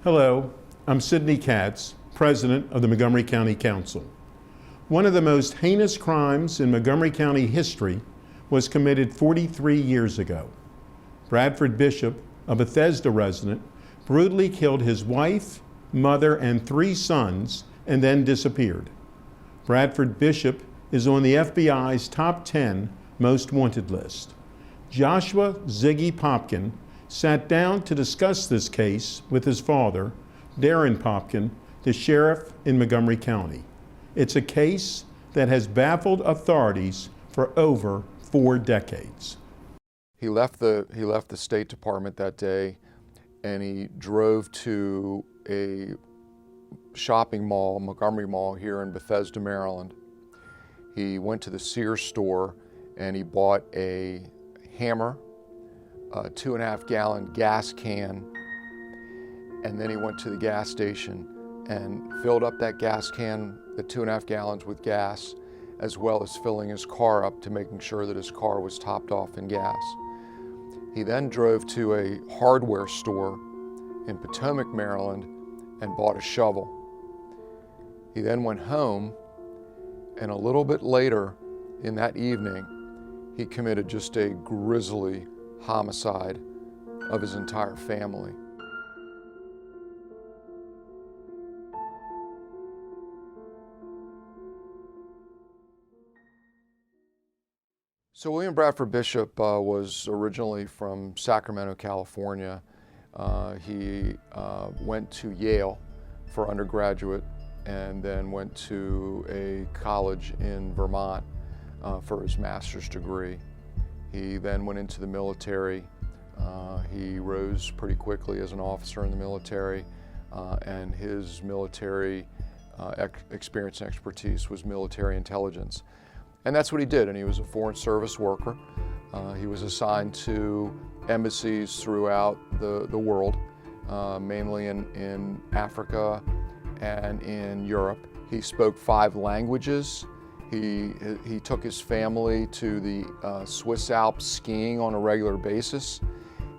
Hello, I'm Sidney Katz, President of the Montgomery County Council. One of the most heinous crimes in Montgomery County history was committed 43 years ago. Bradford Bishop, a Bethesda resident, brutally killed his wife, mother, and 3 sons and then disappeared. Bradford Bishop is on the FBI's top 10 most wanted list. Joshua Ziggy Popkin sat down to discuss this case with his father, Darren Popkin, the sheriff in Montgomery County. It's a case that has baffled authorities for over 4 decades. He left the State Department that day and he drove to a shopping mall, Montgomery Mall here in Bethesda, Maryland. He went to the Sears store and he bought a hammer, a 2.5-gallon gas can, and then he went to the gas station and filled up that gas can, the 2.5 gallons with gas, as well as filling his car up to making sure that his car was topped off in gas. He then drove to a hardware store in Potomac, Maryland, and bought a shovel. He then went home, and a little bit later in that evening, he committed just a grisly homicide of his entire family. So William Bradford Bishop was originally from Sacramento, California. He went to Yale for undergraduate and then went to a college in Vermont for his master's degree. He then went into the military. He rose pretty quickly as an officer in the military, and his military experience and expertise was military intelligence. And that's what he did, and he was a Foreign Service worker. He was assigned to embassies throughout the world, mainly in Africa and in Europe. He spoke 5 languages. He took his family to the Swiss Alps skiing on a regular basis.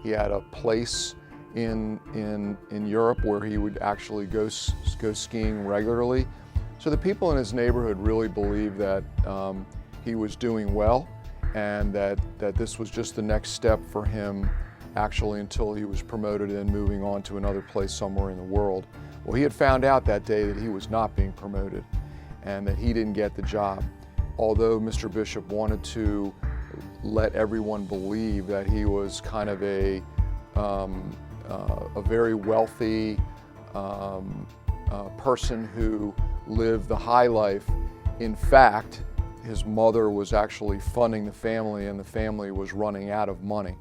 He had a place in Europe where he would actually go skiing regularly. So the people in his neighborhood really believed that he was doing well, and that this was just the next step for him, actually, until he was promoted and moving on to another place somewhere in the world. Well, he had found out that day that he was not being promoted and that he didn't get the job. Although Mr. Bishop wanted to let everyone believe that he was kind of a very wealthy person who lived the high life, in fact, his mother was actually funding the family and the family was running out of money.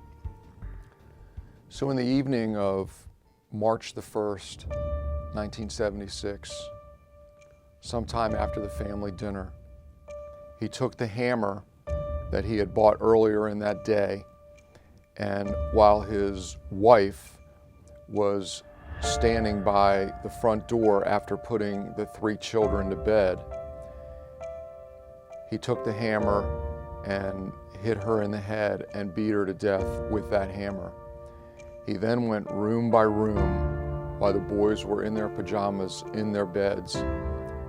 So in the evening of March the 1st, 1976, sometime after the family dinner, he took the hammer that he had bought earlier in that day, and while his wife was standing by the front door after putting the 3 children to bed, he took the hammer and hit her in the head and beat her to death with that hammer. He then went room by room while the boys were in their pajamas in their beds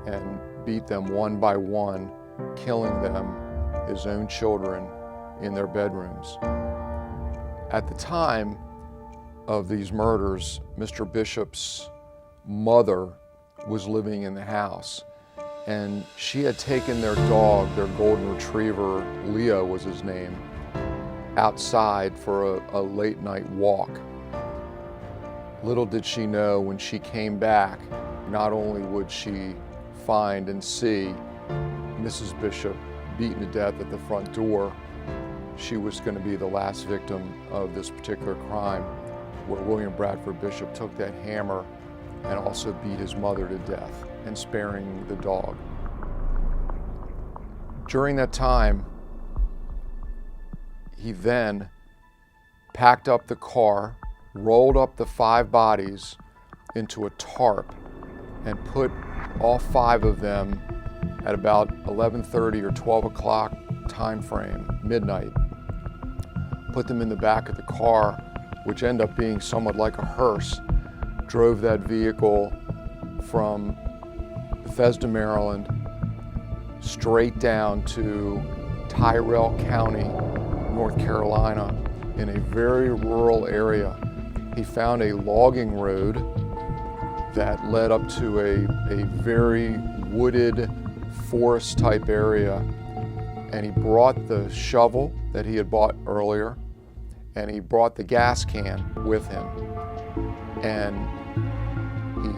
and beat them one by one, killing them, his own children, in their bedrooms. At the time of these murders, Mr. Bishop's mother was living in the house, and she had taken their dog, their golden retriever, Leo was his name, outside for a late night walk. Little did she know, when she came back, not only would she find and see Mrs. Bishop beaten to death at the front door, she was going to be the last victim of this particular crime, where William Bradford Bishop took that hammer and also beat his mother to death, and sparing the dog. During that time, he then packed up the car, rolled up the 5 bodies into a tarp, and put all 5 of them at about 11:30 or 12 o'clock time frame, midnight. Put them in the back of the car, which ended up being somewhat like a hearse, drove that vehicle from Bethesda, Maryland, straight down to Tyrrell County, North Carolina, in a very rural area. He found a logging road that led up to a very wooded forest-type area, and he brought the shovel that he had bought earlier, and he brought the gas can with him, and he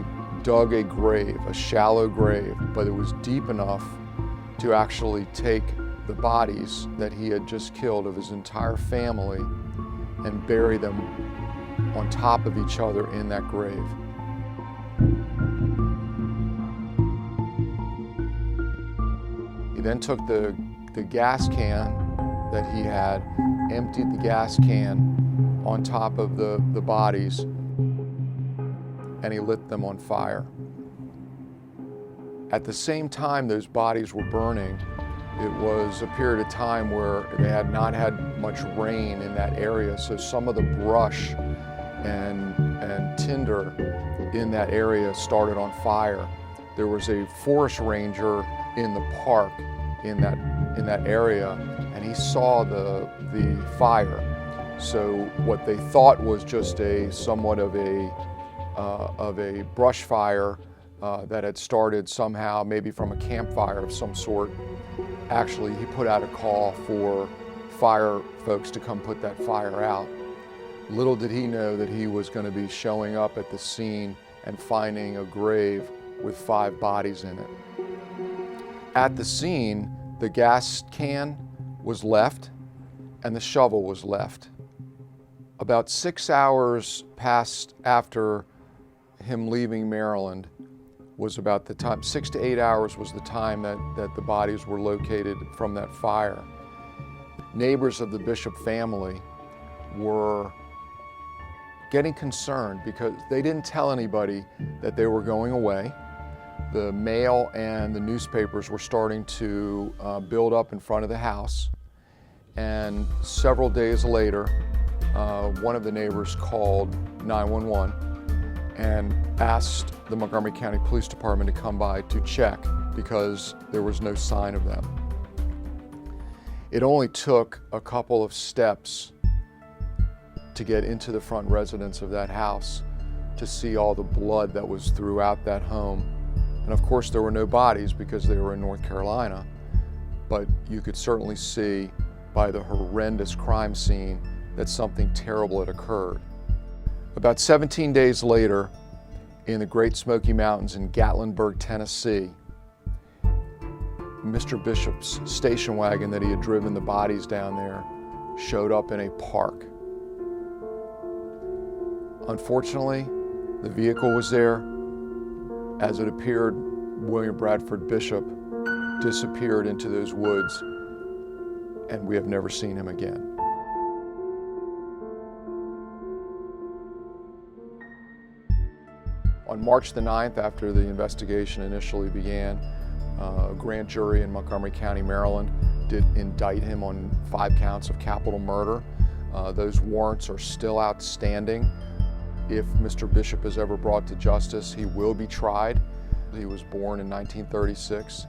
dug a grave, a shallow grave, but it was deep enough to actually take the bodies that he had just killed of his entire family and bury them on top of each other in that grave. He then took the gas can that he had, emptied the gas can on top of the bodies, and he lit them on fire. At the same time those bodies were burning, it was a period of time where they had not had much rain in that area, so some of the brush and tinder in that area started on fire. There was a forest ranger in the park in that area, and he saw the fire. So what they thought was just somewhat of a brush fire that had started somehow, maybe from a campfire of some sort. Actually, he put out a call for fire folks to come put that fire out. Little did he know that he was going to be showing up at the scene and finding a grave with 5 bodies in it. At the scene, the gas can was left and the shovel was left. About 6 hours passed after him leaving Maryland was about the time, 6 to 8 hours was the time that the bodies were located from that fire. Neighbors of the Bishop family were getting concerned because they didn't tell anybody that they were going away. The mail and the newspapers were starting to build up in front of the house. And several days later, one of the neighbors called 911 and asked the Montgomery County Police Department to come by to check because there was no sign of them. It only took a couple of steps to get into the front residence of that house to see all the blood that was throughout that home. And of course there were no bodies because they were in North Carolina, but you could certainly see by the horrendous crime scene that something terrible had occurred. About 17 days later, in the Great Smoky Mountains in Gatlinburg, Tennessee, Mr. Bishop's station wagon that he had driven the bodies down there showed up in a park. Unfortunately, the vehicle was there. As it appeared, William Bradford Bishop disappeared into those woods, and we have never seen him again. On March the 9th, after the investigation initially began, a grand jury in Montgomery County, Maryland, did indict him on 5 counts of capital murder. Those warrants are still outstanding. If Mr. Bishop is ever brought to justice, he will be tried. He was born in 1936.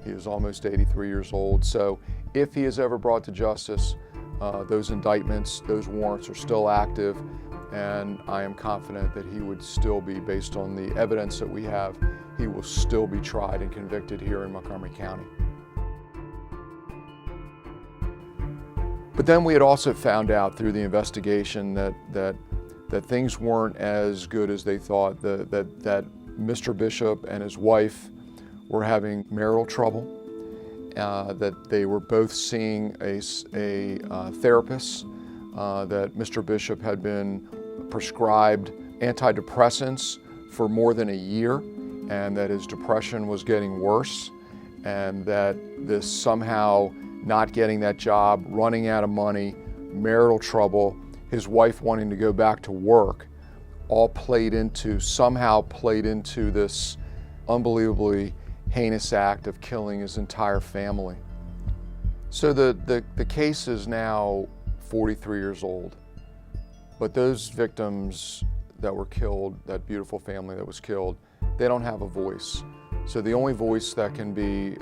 He is almost 83 years old. So if he is ever brought to justice, those indictments, those warrants are still active, and I am confident that he would still be, based on the evidence that we have, he will still be tried and convicted here in Montgomery County. But then we had also found out through the investigation that things weren't as good as they thought, that Mr. Bishop and his wife were having marital trouble, that they were both seeing a therapist, that Mr. Bishop had been prescribed antidepressants for more than a year, and that his depression was getting worse, and that this somehow not getting that job, running out of money, marital trouble, his wife wanting to go back to work, all somehow played into this unbelievably heinous act of killing his entire family. So the case is now 43 years old, but those victims, that were killed, that beautiful family that was killed, they don't have a voice. So the only voice that can be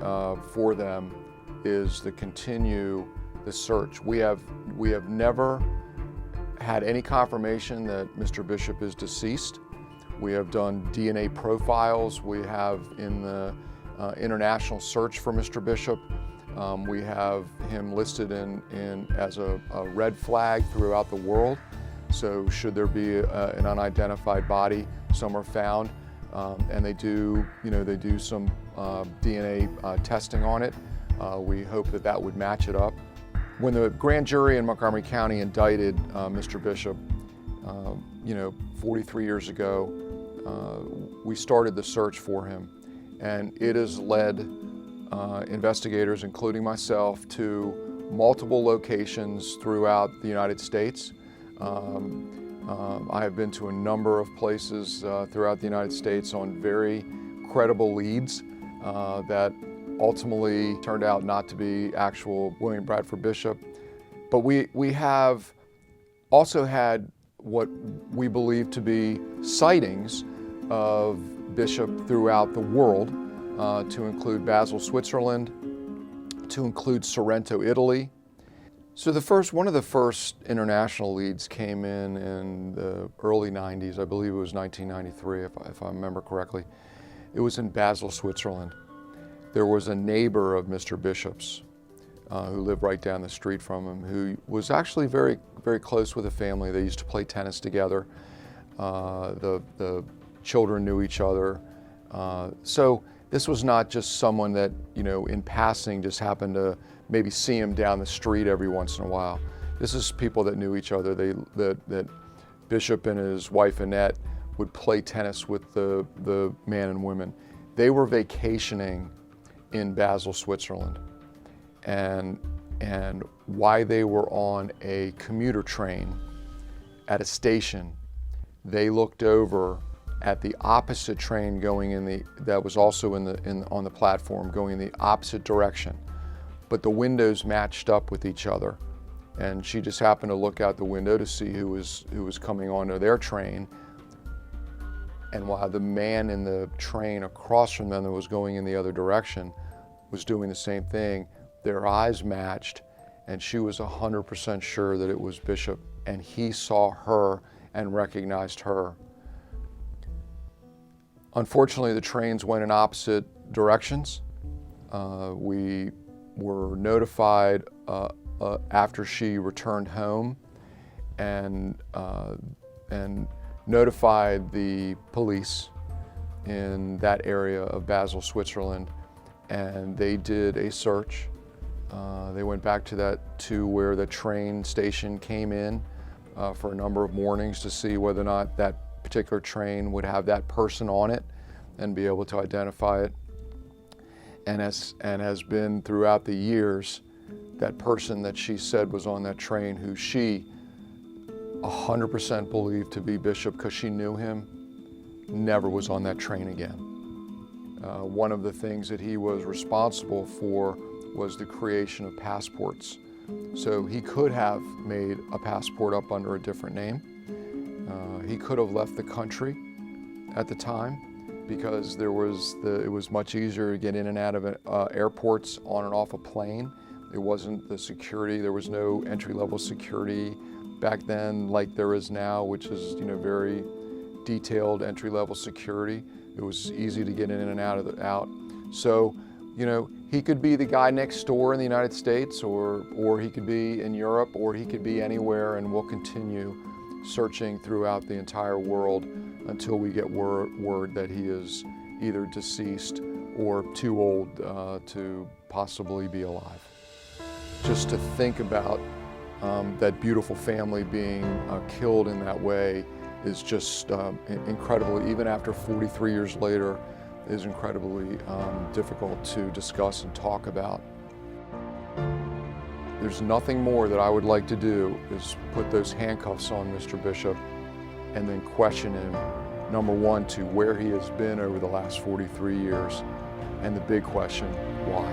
for them is to continue the search. We have never had any confirmation that Mr. Bishop is deceased. We have done DNA profiles. We have in the international search for Mr. Bishop, we have him listed as a red flag throughout the world. So should there be an unidentified body somewhere found, and they do some DNA testing on it, we hope that that would match it up. When the grand jury in Montgomery County indicted Mr. Bishop, 43 years ago, we started the search for him, and it has led investigators, including myself, to multiple locations throughout the United States. I have been to a number of places throughout the United States on very credible leads that ultimately turned out not to be actual William Bradford Bishop. But we have also had what we believe to be sightings of Bishop throughout the world, to include Basel, Switzerland, to include Sorrento, Italy. So one of the first international leads came in the early 90s. I believe it was 1993, if I remember correctly. It was in Basel, Switzerland. There was a neighbor of Mr. Bishop's who lived right down the street from him, who was actually very, very close with the family. They used to play tennis together. The children knew each other. So this was not just someone that, in passing just happened to maybe see him down the street every once in a while. This is people that knew each other. That Bishop and his wife Annette would play tennis with the man and women. They were vacationing in Basel, Switzerland. And why they were on a commuter train at a station, they looked over at the opposite train going that was also on the platform going in the opposite direction. But the windows matched up with each other. And she just happened to look out the window to see who was coming onto their train. And while the man in the train across from them that was going in the other direction was doing the same thing, their eyes matched, and she was 100% sure that it was Bishop, and he saw her and recognized her. Unfortunately, the trains went in opposite directions. We were notified after she returned home, and notified the police in that area of Basel, Switzerland, and they did a search. They went back to where the train station came in for a number of mornings to see whether or not that particular train would have that person on it and be able to identify it. And has been throughout the years, that person that she said was on that train, who she 100% believed to be Bishop because she knew him, never was on that train again. One of the things that he was responsible for was the creation of passports. So he could have made a passport up under a different name. He could have left the country at the time because it was much easier to get in and out of airports on and off a plane. It wasn't the security, there was no entry-level security back then like there is now, which is very detailed entry-level security. It was easy to get in and out. So, he could be the guy next door in the United States, or he could be in Europe, or he could be anywhere, and we'll continue searching throughout the entire world until we get word that he is either deceased or too old to possibly be alive. Just to think about that beautiful family being killed in that way is just incredible. Even after 43 years later, is incredibly difficult to discuss and talk about. There's nothing more that I would like to do is put those handcuffs on Mr. Bishop and then question him, number one, to where he has been over the last 43 years, and the big question, why?